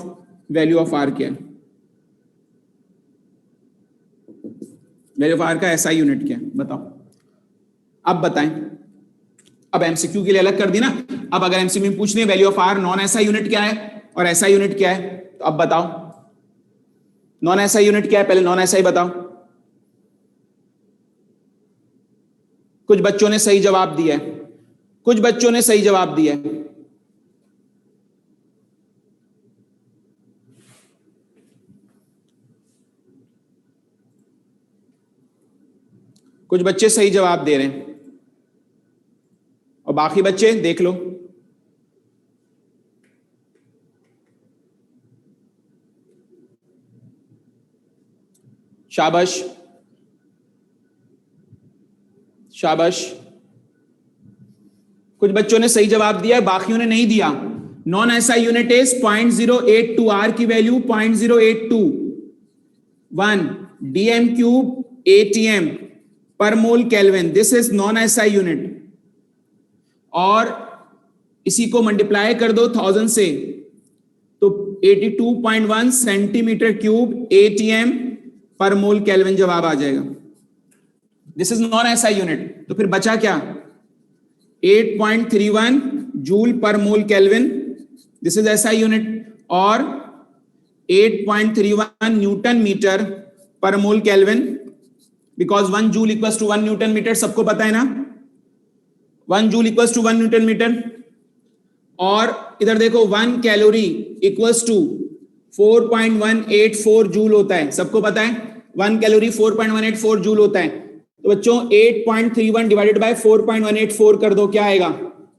value of R क्या है? वैल्यू ऑफ R का एसआई यूनिट क्या है बताओ, अब बताएं। अब एमसीक्यू के लिए अलग कर दी ना, अब अगर एमसीक्यू में पूछने value of R non SI unit क्या है और एसआई यूनिट क्या है, तो अब बताओ नॉन एसआई यूनिट क्या है, पहले नॉन एसआई बताओ। कुछ बच्चों ने सही जवाब दिया है, कुछ बच्चों ने सही जवाब दिया है। कुछ बच्चे सही जवाब दे रहे हैं और बाकी बच्चे देख लो। शाबाश शाबाश, कुछ बच्चों ने सही जवाब दिया, बाकियों ने नहीं दिया। Non SI unit is 0.082, R की वैल्यू 0.082, 1 dm क्यूब ATM पर mole kelvin, this is non SI unit. और इसी को मल्टीप्लाई कर दो 1000 से तो 82.1 सेंटीमीटर क्यूब ATM पर मोल केल्विन जवाब आ जाएगा। This is non SI unit. तो फिर बचा क्या? 8.31 joule per mole kelvin, this is SI unit, और 8.31 newton metre per mole kelvin, because 1 joule equals to 1 newton metre, सबको पता है ना? 1 joule equals to 1 newton metre. और इधर देखो 1 कैलोरी इक्वल्स टू 4.184 जूल होता है, सबको पता है 1 कैलोरी 4.184 जूल होता है। तो बच्चों 8.31 डिवाइडेड बाय 4.184 कर दो, क्या आएगा?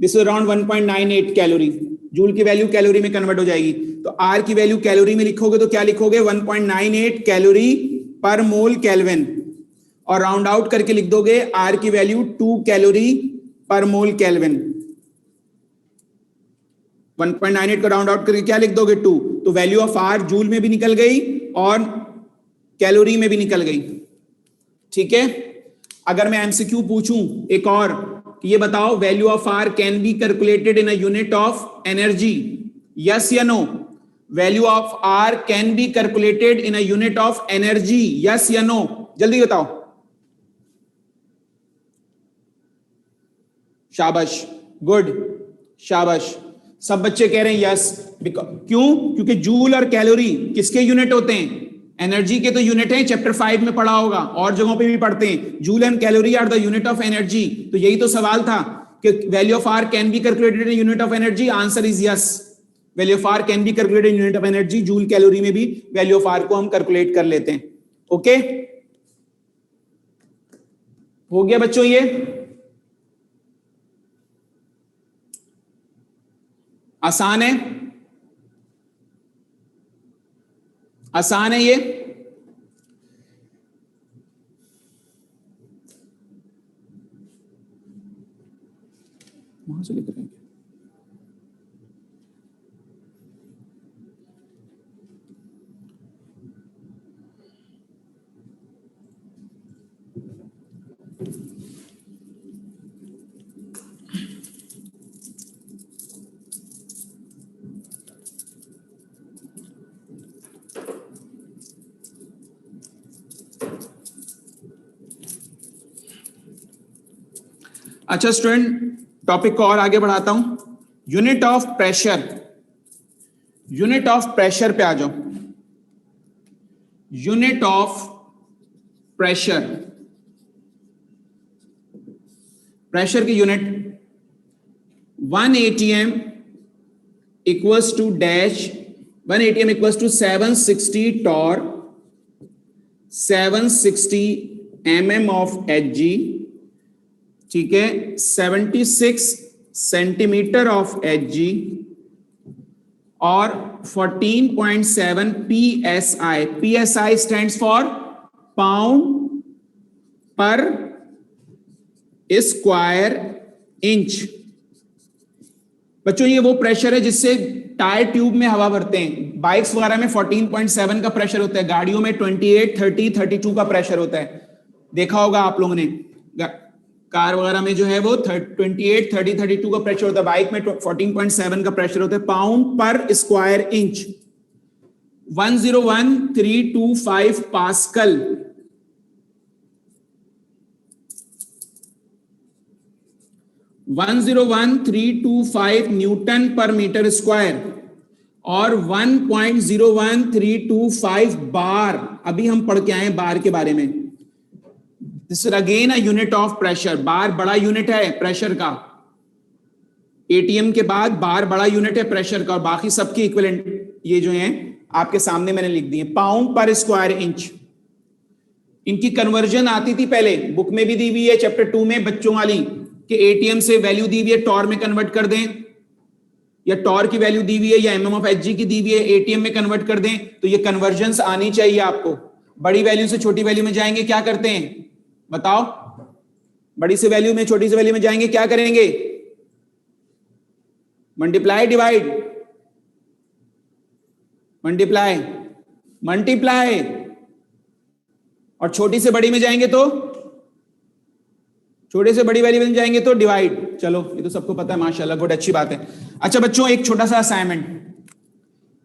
This is around 1.98 calorie. Joule की वैल्यू कैलोरी में कन्वर्ट हो जाएगी, तो आर की वैल्यू कैलोरी में लिखोगे तो क्या लिखोगे? 1.98 कैलोरी पर मोल केल्विन, और राउंड आउट करके लिख दोगे आर की वैल्यू 2 कैलोरी पर मोल केल्विन। 1.98 को राउंड आउट करके क्या लिख दोगे? 2। तो वैल्यू ऑफ आर जूल में भी निकल गई और कैलोरी में भी निकल गई। ठीक है, अगर मैं एमसीक्यू पूछूं एक और, ये बताओ value of R can be calculated in a unit of energy, yes या no? Value of R can be calculated in a unit of energy, yes या नो? जल्दी बताओ। शाबाश, गुड, शाबाश, सब बच्चे कह रहे हैं यस। क्यों? क्योंकि जूल और कैलोरी किसके यूनिट होते हैं? एनर्जी के तो यूनिट है, चैप्टर 5 में पढ़ा होगा, और जगहों पे भी पढ़ते हैं। Joule and calorie are the unit of energy. तो यही तो सवाल था कि value of R can be calculated in unit of energy. Answer is yes, value of R can be calculated in unit of energy. Joule calorie में भी value of are को हम कैलकुलेट कर लेते हैं। ओके, हो गया बच्चों? ये आसान है, आसान है ये। वहां से लिख रहे हैं। अच्छा स्टूडेंट, टॉपिक को और आगे बढ़ाता हूं। Unit of pressure unit of pressure पे आ जाओ। यूनिट ऑफ प्रेशर, प्रेशर की unit 1 atm equals to dash, 1 atm equals to 760 torr, 760 mm of Hg, ठीक है, 76 सेंटीमीटर ऑफ Hg और 14.7 psi। psi stands for pound पर स्क्वायर इंच। बच्चों ये वो प्रेशर है जिससे टायर ट्यूब में हवा भरते हैं। बाइक्स वगैरह में 14.7 का प्रेशर होता है, गाड़ियों में 28, 30, 32 का प्रेशर होता है, देखा होगा आप लोगों ने। कार वगैरह में जो है वो 28, 30, 32 का प्रेशर होता है, बाइक में 14.7 का प्रेशर होता है पाउंड पर स्क्वायर इंच। 101,325 पास्कल। (101,325 न्यूटन पर मीटर स्क्वायर और 1.01325 बार। अभी हम पढ़ के आए बार के बारे में। This is again a unit of pressure. Bar बड़ा यूनिट है प्रेशर का, एटीएम के बाद बार बड़ा यूनिट है प्रेशर का, और बाकी सबके इक्विवेलेंट ये जो हैं आपके सामने मैंने लिख दिए, पाउंड पर स्क्वायर इंच। इनकी कन्वर्जन आती थी पहले, बुक में भी दी हुई है चैप्टर 2 में बच्चों वाली, कि एटीएम से वैल्यू दी हुई है टॉर में कन्वर्ट कर दें, या टॉर की वैल्यू दी हुई है या एमएम ऑफ एचजी की दी हुई है, एटीएम में कन्वर्ट कर दें। तो ये कन्वर्जन्स आनी चाहिए आपको। बड़ी वैल्यू से छोटी वैल्यू में जाएंगे, क्या करते हैं बताओ? बड़ी से वैल्यू में छोटी से वैल्यू में जाएंगे, क्या करेंगे? Multiply, divide, multiply, multiply. और छोटी से बड़ी में जाएंगे तो, छोटे से बड़ी वैल्यू में जाएंगे तो डिवाइड। चलो ये तो सबको पता है, माशाल्लाह, गुड, अच्छी बात है। अच्छा बच्चों, एक छोटा सा असाइनमेंट,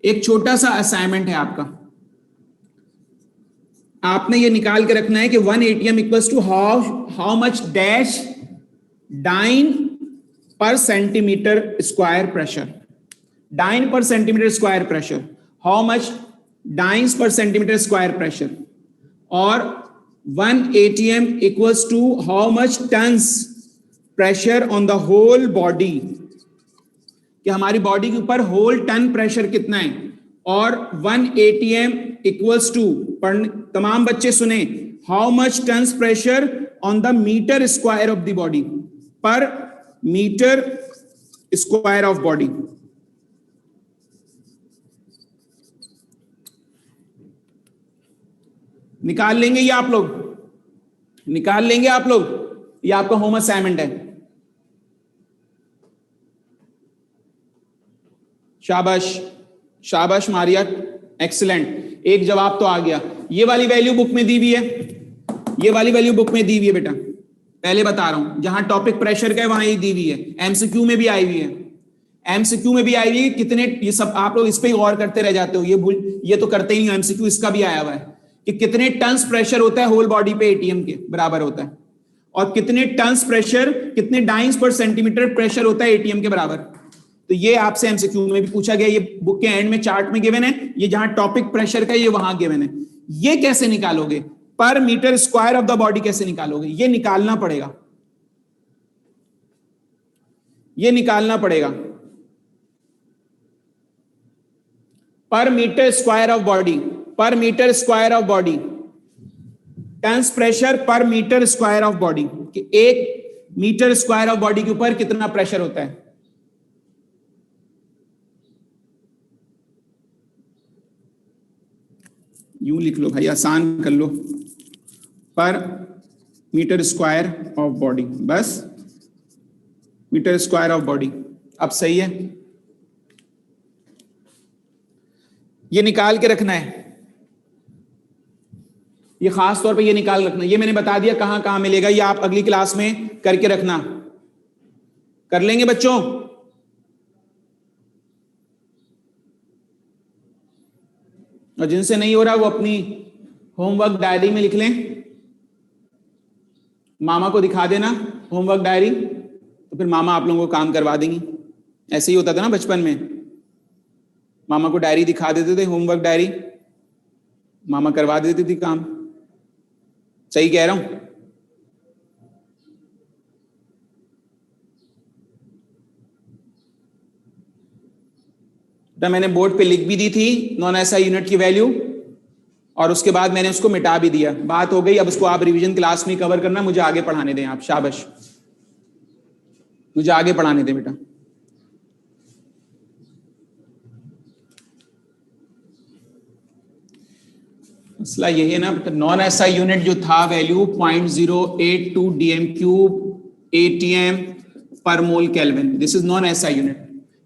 एक छोटा सा असाइनमेंट है आपका। आपने ये निकाल के रखना है कि 1 atm equals to how much dash dyne per centimetre square pressure. Dyne per centimetre square pressure, how much dynes per centimetre square pressure. और 1 atm equals to how much tons pressure on the whole body, कि हमारी body के ऊपर whole ton pressure कितना है। और 1 atm equals to, तमाम बच्चे सुने, how much tons pressure on the meter square of the body, पर मीटर स्क्वायर ऑफ बॉडी। निकाल लेंगे ये आप लोग, निकाल लेंगे आप लोग, ये आपका होम असाइनमेंट है। शाबाश, शाबाश मारिया, एक्सीलेंट, एक जवाब तो आ गया। ये वाली वैल्यू बुक में दी हुई है, ये वाली वैल्यू बुक में दी हुई है बेटा, पहले बता रहा हूं, जहां टॉपिक प्रेशर का है वहां ये दी हुई है, एमसीक्यू में भी आई हुई है, एमसीक्यू में भी आई हुई है। कितने, ये सब आप लोग इस पे गौर करते रह जाते हो, ये तो करते ही नहीं, एमसीक्यू इसका भी आया हुआ है कि कितने टन्स प्रेशर होता है होल बॉडी पे एटीएम के बराबर होता है, और कितने टन्स प्रेशर, कितने डाइन्स पर सेंटीमीटर प्रेशर होता है एटीएम के बराबर। तो ये आपसे एमसीक्यू में भी पूछा गया, ये बुक के एंड में चार्ट में गिवन है, ये जहां टॉपिक प्रेशर का ये वहां गिवन है। ये कैसे निकालोगे? Per metre square of the body कैसे निकालोगे? ये निकालना पड़ेगा, ये निकालना पड़ेगा। Per metre square of body, per metre square of body, tons pressure per metre square of body, कि 1 मीटर स्क्वायर ऑफ बॉडी के ऊपर कितना प्रेशर होता है। यूं लिख लो भाई, आसान कर लो, पर मीटर स्क्वायर ऑफ बॉडी, बस मीटर स्क्वायर ऑफ बॉडी। अब सही है, ये निकाल के रखना है, ये खास तौर पे ये निकाल रखना, ये मैंने बता दिया कहां कहां मिलेगा, ये आप अगली क्लास में करके रखना। कर लेंगे बच्चों? और जिनसे नहीं हो रहा वो अपनी होमवर्क डायरी में लिख लें, मामा को दिखा देना होमवर्क डायरी, तो फिर मामा आप लोगों को काम करवा देंगी। ऐसे ही होता था ना बचपन में, मामा को डायरी दिखा देते थे, होमवर्क डायरी, मामा करवा देती थी काम। सही कह रहा हूं? तो मैंने बोर्ड पे लिख भी दी थी नॉन एसआई यूनिट की वैल्यू, और उसके बाद मैंने उसको मिटा भी दिया। बात हो गई। अब उसको आप रिवीजन क्लास में कवर करना, मुझे आगे पढ़ाने दें आप। शाबाश, मुझे आगे पढ़ाने दें बेटा। मसला यही है ना, नॉन एसआई यूनिट जो था वैल्यू 0.082 डीएम क्यूब एटीएम पर mole kelvin, this is non SI unit.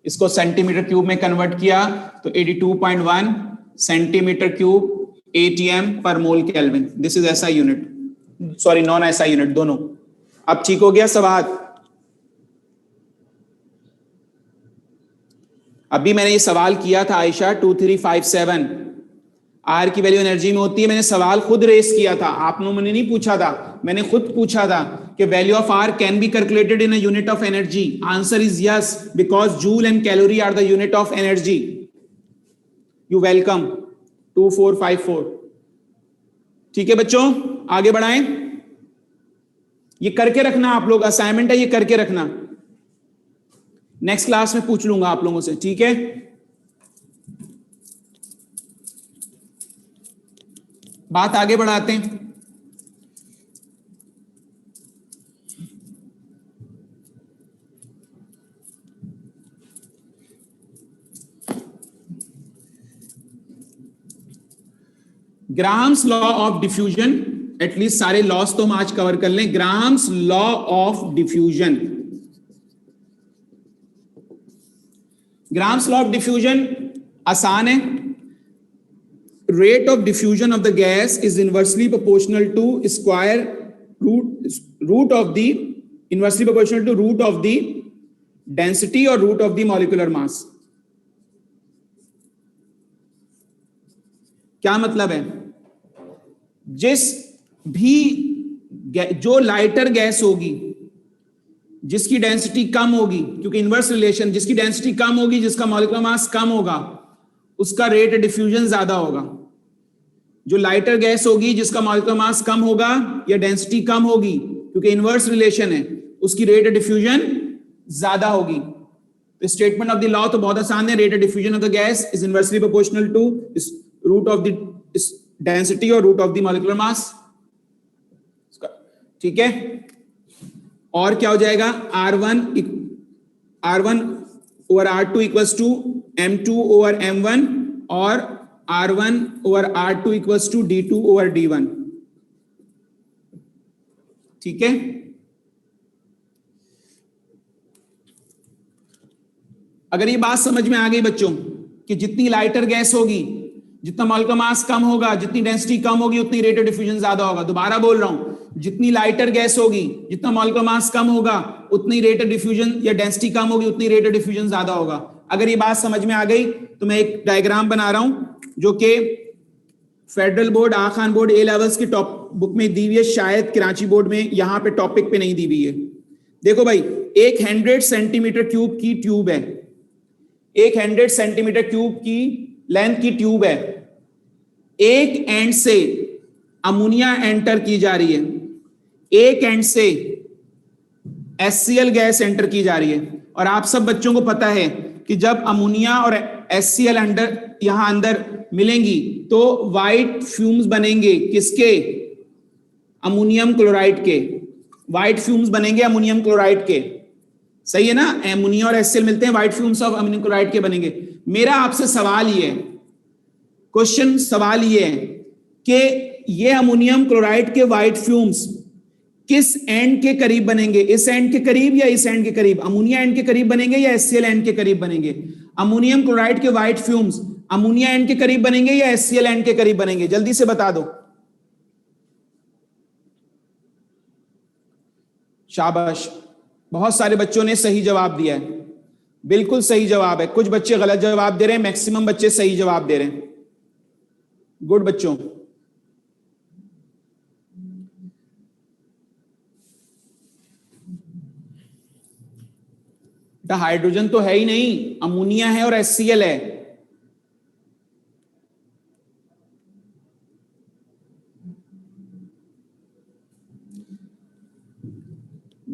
इसको सेंटीमीटर क्यूब में कन्वर्ट किया तो 82.1 सेंटीमीटर क्यूब एटीएम पर mole kelvin, this is SI unit, sorry non SI unit दोनों। अब ठीक हो गया सवाल? अभी मैंने ये सवाल किया था आयशा 2357, आर की वैल्यू एनर्जी में होती है। मैंने सवाल खुद रेस किया था, आप लोगों ने नहीं पूछा था, मैंने खुद पूछा था कि value of R can be calculated in a unit of energy. Answer is yes, because joule and calorie are the unit of energy. You welcome 2454। ठीक है बच्चों, आगे बढ़ाएं। ये करके रखना आप लोग, असाइनमेंट है, ये करके रखना, नेक्स्ट क्लास में पूछ लूंगा आप लोगों से, ठीक है? बात आगे बढ़ाते हैं। Graham's law of diffusion, at least सारे लॉस तो हम आज कवर कर लें। Graham's law of diffusion, Graham's law of diffusion आसान है। Rate of diffusion of the gas is inversely proportional to square root of the, inversely proportional to root of the density और root of the molecular mass. क्या मतलब है? जिस भी जो lighter gas होगी, जिसकी डेंसिटी कम होगी, क्योंकि इनवर्स रिलेशन, जिसकी डेंसिटी कम होगी, जिसका मॉलिक्यूलर मास कम होगा, उसका रेट डिफ्यूजन ज्यादा होगा। जो लाइटर गैस होगी, जिसका मॉलिक्यूलर मास कम होगा या डेंसिटी कम होगी, क्योंकि इनवर्स रिलेशन है, उसकी रेट डिफ्यूजन ज्यादा होगी। तो स्टेटमेंट ऑफ द लॉ तो बहुत आसान है, rate diffusion of the gas is inversely proportional to root of the density और root of the molecular mass. ठीक है? और क्या हो जाएगा? R1 over R2 equals to M2 over M1 और R1 over R2 equals to D2 over D1। ठीक है? अगर ये बात समझ में आ गई बच्चों कि जितनी लाइटर गैस होगी, जितना मॉलिक्यूलर मास कम होगा, जितनी डेंसिटी कम होगी, उतनी रेट ऑफ डिफ्यूजन ज्यादा होगा। दोबारा बोल रहा हूं, जितनी लाइटर गैस होगी, जितना मॉलिक्यूलर मास कम होगा, उतनी रेट ऑफ डिफ्यूजन या डेंसिटी कम होगी, उतनी रेट ऑफ डिफ्यूजन ज्यादा होगा। अगर ये बात समझ में आ गई तो मैं एक डायग्राम बना रहा हूं जो कि फेडरल बोर्ड, आ खान बोर्ड ए लेवल्स की टॉप बुक में दी हुई है, शायद कराची बोर्ड में यहां पे टॉपिक पे नहीं दी हुई है। देखो भाई, एक 100 सेंटीमीटर क्यूब की ट्यूब है, एक 100 सेंटीमीटर क्यूब की लेंथ की ट्यूब है। एक एंड से अमोनिया एंटर की जा रही है, एक एंड से HCl गैस एंटर की जा रही है। और आप सब बच्चों को पता है कि जब अमोनिया और HCl अंदर यहां अंदर मिलेंगी तो व्हाइट फ्यूम्स बनेंगे। किसके? अमोनियम क्लोराइड के। व्हाइट फ्यूम्स बनेंगे अमोनियम क्लोराइड के। सही है ना? अमोनिया और HCl मिलते हैं, white fumes of ammonium chloride के बनेंगे। मेरा आपसे सवाल ये है, क्वेश्चन सवाल ये है कि ये अमोनियम क्लोराइड के व्हाइट फ्यूम्स किस एंड के करीब बनेंगे? इस एंड के करीब या इस एंड के करीब? अमोनिया एंड के करीब बनेंगे या HCl एंड के करीब बनेंगे? अमोनियम क्लोराइड के व्हाइट फ्यूम्स अमोनिया एंड के करीब बनेंगे या HCl एंड के करीब बनेंगे? जल्दी से बता दो। शाबाश, बहुत सारे बच्चों ने सही जवाब दिया है, बिल्कुल सही जवाब है। कुछ बच्चे गलत जवाब दे रहे हैं, मैक्सिमम बच्चे सही जवाब दे रहे हैं। गुड बच्चों। हाइड्रोजन तो है ही नहीं, अमोनिया है और HCl है।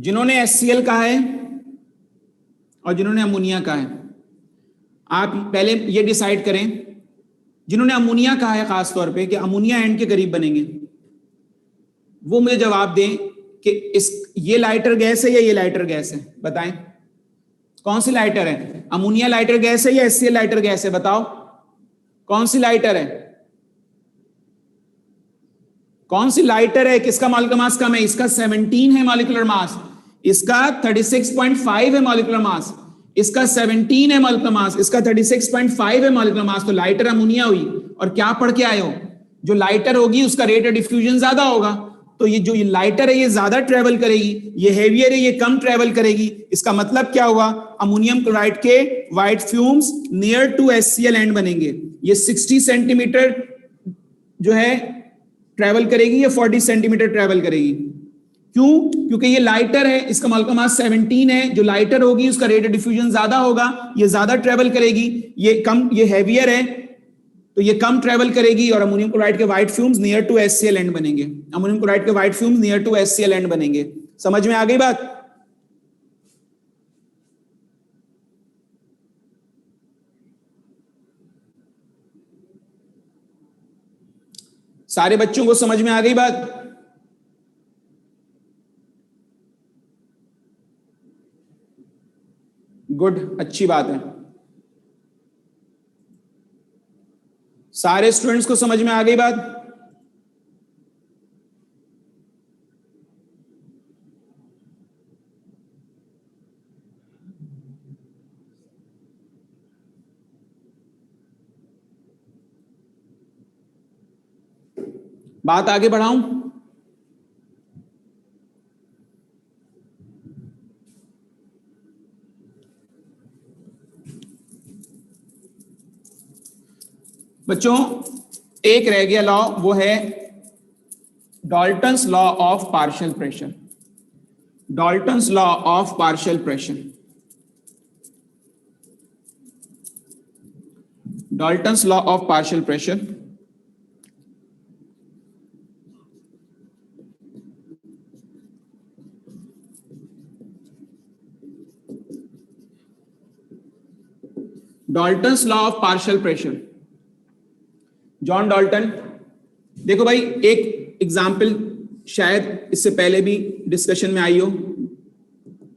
जिन्होंने HCl कहा है और जिन्होंने अमोनिया कहा है, आप पहले ये डिसाइड करें, जिन्होंने अमोनिया कहा है खास तौर पे कि अमोनिया एंड के करीब बनेंगे, वो मुझे जवाब दें कि ये लाइटर गैस है या ये लाइटर गैस है, बताएं कौन सी लाइटर है? अमोनिया लाइटर गैस है या HCl लाइटर गैस है? बताओ कौन सी लाइटर है? कौन सी लाइटर है? किसका मॉलिक्यूलर मास कम है? इसका 17 है मॉलिक्यूलर मास, इसका 36.5 है मॉलिक्यूलर मास, इसका 17 है मॉलिक्यूलर मास, इसका 36.5 है मॉलिक्यूलर मास। तो लाइटर अमोनिया हुई। और क्या पढ़ के आए हो? जो लाइटर होगी उसका रेट ऑफ डिफ्यूजन ज्यादा होगा, तो ये जो ये लाइटर है ये ज्यादा ट्रेवल करेगी, ये हेवियर है ये कम ट्रेवल करेगी। इसका मतलब क्या हुआ? अमोनियम क्लोराइड के white fumes near to HCl end बनेंगे। ये 60 सेंटीमीटर जो है ट्रेवल करेगी, ये 40 सेंटीमीटर ट्रेवल करेगी। क्यों? क्योंकि ये लाइटर है, इसका मॉलिक्यूलर मास 17 है, जो लाइटर होगी उसका रेट ऑफ डिफ्यूजन ज्यादा होगा, ये ज्यादा ट्रेवल करेगी। ये कम, ये हैवियर है तो ये कम ट्रेवल करेगी और अमोनियम क्लोराइड के white fumes near to HCl end बनेंगे। अमोनियम क्लोराइड के white fumes near to HCl end बनेंगे। समझ में आ गई बात? सारे बच्चों को समझ में आ गई बात? गुड, अच्छी बात है। सारे स्टूडेंट्स को समझ में आ गई बात? बात आगे बढ़ाऊं? बच्चों एक रह गया लॉ, वो है Dalton's law of partial pressure. Dalton's law of partial pressure. Dalton's law of partial pressure. Dalton's law of partial pressure, John Dalton. देखो भाई, एक एग्जाम्पल शायद इससे पहले भी डिस्कशन में आई हो,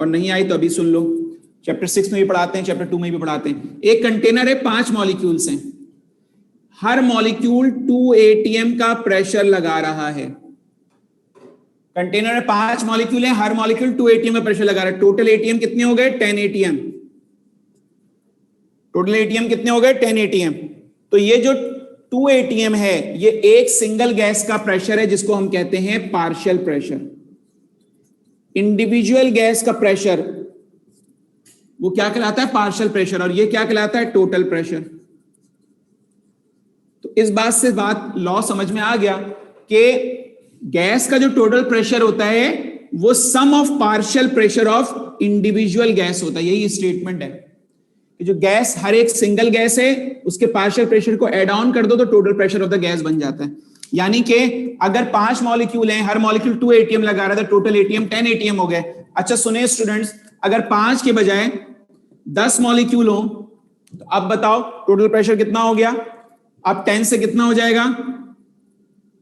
और नहीं आई तो अभी सुन लो। चैप्टर 6 में भी पढ़ाते हैं, चैप्टर 2 में भी पढ़ाते हैं। एक कंटेनर है, 5 मॉलिक्यूल्स हैं, हर मॉलिक्यूल 2 atm का प्रेशर लगा रहा है। कंटेनर में 5 मॉलिक्यूल हैं, हर मॉलिक्यूल 2 atm का प्रेशर लगा रहा है। टोटल atm कितने हो गए? 10 atm। टोटल atm कितने हो गए? 10 atm। तो ये जो 2 atm है, ये एक सिंगल गैस का प्रेशर है, जिसको हम कहते हैं पार्शियल प्रेशर। इंडिविजुअल गैस का प्रेशर वो क्या कहलाता है? Partial pressure. और ये क्या कहलाता है? Total pressure. तो इस बात से लॉ समझ में आ गया कि गैस का जो टोटल प्रेशर होता है वो sum of partial pressure of individual gas होता है। यही स्टेटमेंट है कि जो गैस, हर एक सिंगल गैस है, उसके पार्शियल प्रेशर को ऐड ऑन कर दो तो total pressure of the gas बन जाता है। यानी कि अगर 5 मॉलिक्यूल हैं, हर मॉलिक्यूल 2 atm लगा रहा था, टोटल atm 10 atm हो गए। अच्छा सुने स्टूडेंट्स, अगर 5 के बजाय 10 मॉलिक्यूल हो तो अब बताओ टोटल प्रेशर कितना हो गया? अब 10 से कितना हो जाएगा?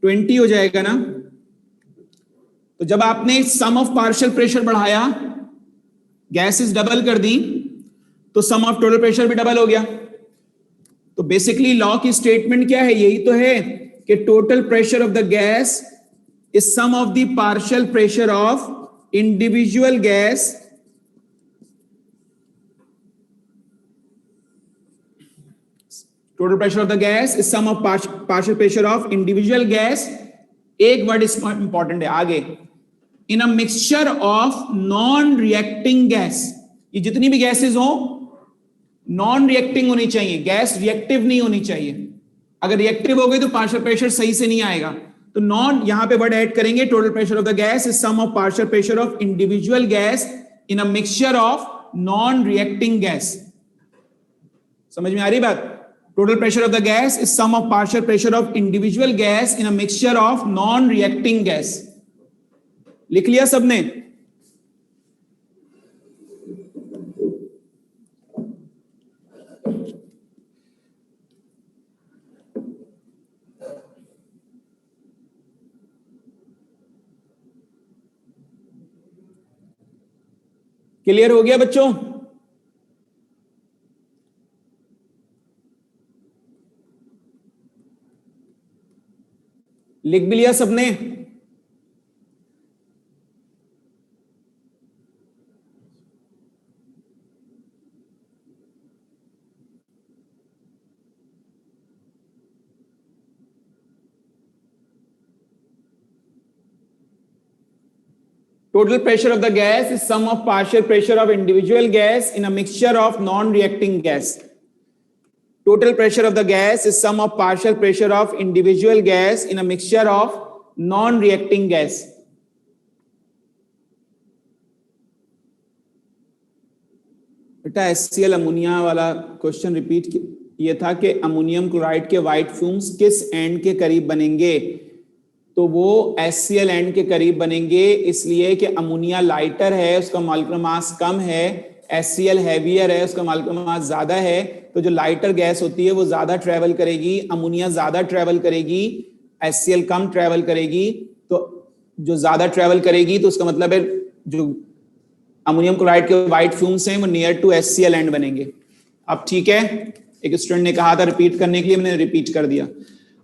20 हो जाएगा ना। तो जब आपने सम ऑफ पार्शियल प्रेशर बढ़ाया, गैसेस डबल कर दी, तो सम ऑफ टोटल प्रेशर भी डबल हो गया। तो बेसिकली लॉ की स्टेटमेंट क्या है? यही तो है कि total pressure of the gas is sum of the partial pressure of individual gas total pressure of the gas is sum of partial pressure of individual gas. एक वर्ड इंपॉर्टेंट है आगे, in a mixture of non reacting gas. ये जितनी भी gases हो non reacting होनी चाहिए, gas reactive नहीं होनी चाहिए। अगर रिएक्टिव हो गई तो पार्शियल प्रेशर सही से नहीं आएगा। तो नॉन, यहां पे वर्ड ऐड करेंगे, total pressure of the gas is sum of partial pressure of individual gas in a mixture of non reacting gas. समझ में आ रही बात? Total pressure of the gas is sum of partial pressure of individual gas in a mixture of non reacting gas. लिख लिया सबने? Clear हो गया बच्चों? लिख भी लिया सबने? Total pressure of the gas is sum of partial pressure of individual gas in a mixture of non-reacting gas. Total pressure of the gas is sum of partial pressure of individual gas in a mixture of non-reacting gas. बेटा HCl ammonia वाला question repeat ये था कि ammonium chloride के white fumes किस and के करीब बनेंगे? तो वो HCl एंड के करीब बनेंगे, इसलिए कि अमोनिया लाइटर है, उसका मॉलिक्यूलर मास कम है, HCl हैवियर है, उसका मॉलिक्यूलर मास ज्यादा है। तो जो लाइटर गैस होती है वो ज्यादा ट्रेवल करेगी, अमोनिया ज्यादा ट्रेवल करेगी, HCl कम ट्रेवल करेगी। तो जो ज्यादा ट्रेवल करेगी तो उसका मतलब है जो अमोनियम क्लोराइड के व्हाइट फ्यूम्स हैं वो नियर टू HCl एंड बनेंगे। अब ठीक है, एक स्टूडेंट ने कहा था रिपीट करने के लिए, मैंने रिपीट कर दिया।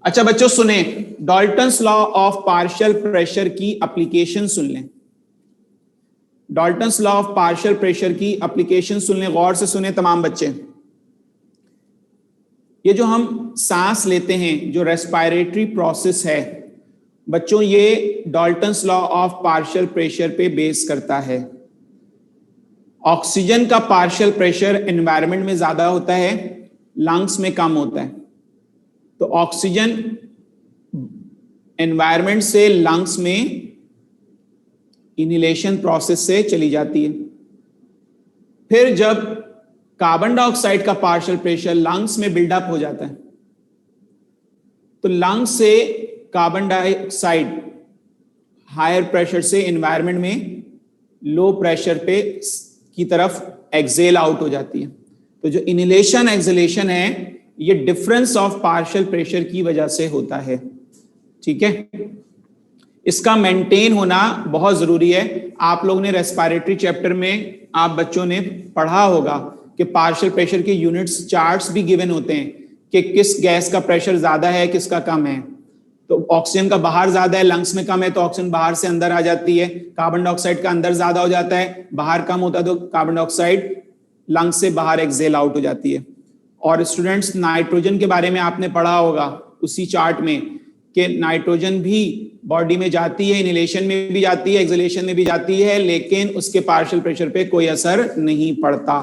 अच्छा बच्चों सुने, Dalton's law of partial pressure की एप्लीकेशन सुन लें। Dalton's law of partial pressure की एप्लीकेशन सुन लें, गौर से सुने तमाम बच्चे। ये जो हम सांस लेते हैं, जो रेस्पिरेटरी प्रोसेस है बच्चों, ये Dalton's law of partial pressure पे बेस करता है। ऑक्सीजन का पार्शियल प्रेशर एनवायरनमेंट में ज्यादा होता है, लंग्स में कम होता है। तो ऑक्सीजन एनवायरनमेंट से लंग्स में इनहेलेशन प्रोसेस से चली जाती है। फिर जब कार्बन डाइऑक्साइड का पार्शियल प्रेशर लंग्स में बिल्डअप हो जाता है, तो लंग्स से कार्बन डाइऑक्साइड हायर प्रेशर से एनवायरनमेंट में लो प्रेशर पे की तरफ एक्सेल आउट हो जाती है। तो जो इनहेलेशन एक्सेलेशन है ये डिफरेंस ऑफ पार्शियल प्रेशर की वजह से होता है। ठीक है, इसका मेंटेन होना बहुत जरूरी है। आप लोगों ने रेस्पिरेटरी चैप्टर में आप बच्चों ने पढ़ा होगा कि पार्शियल प्रेशर के यूनिट्स चार्ट्स भी गिवन होते हैं कि किस गैस का प्रेशर ज्यादा है, किसका कम है। तो ऑक्सीजन का बाहर ज्यादा है, लंग्स में कम है, तो ऑक्सीजन बाहर से अंदर आ जाती है। कार्बन डाइऑक्साइड का अंदर ज्यादा हो जाता है, बाहर कम होता है, तो कार्बन डाइऑक्साइड लंग्स से बाहर एक्सेल आउट हो जाती है। और स्टूडेंट्स नाइट्रोजन के बारे में आपने पढ़ा होगा उसी चार्ट में कि नाइट्रोजन भी बॉडी में जाती है, इनहेलेशन में भी जाती है, एक्सहेलेशन में भी जाती है, लेकिन उसके पार्शियल प्रेशर पे कोई असर नहीं पड़ता।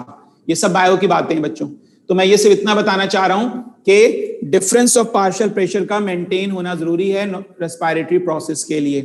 ये सब बायो की बातें हैं बच्चों। तो मैं ये सिर्फ इतना बताना चाह रहा हूं कि डिफरेंस ऑफ पार्शियल प्रेशर का मेंटेन होना जरूरी है रेस्पिरेटरी प्रोसेस के लिए।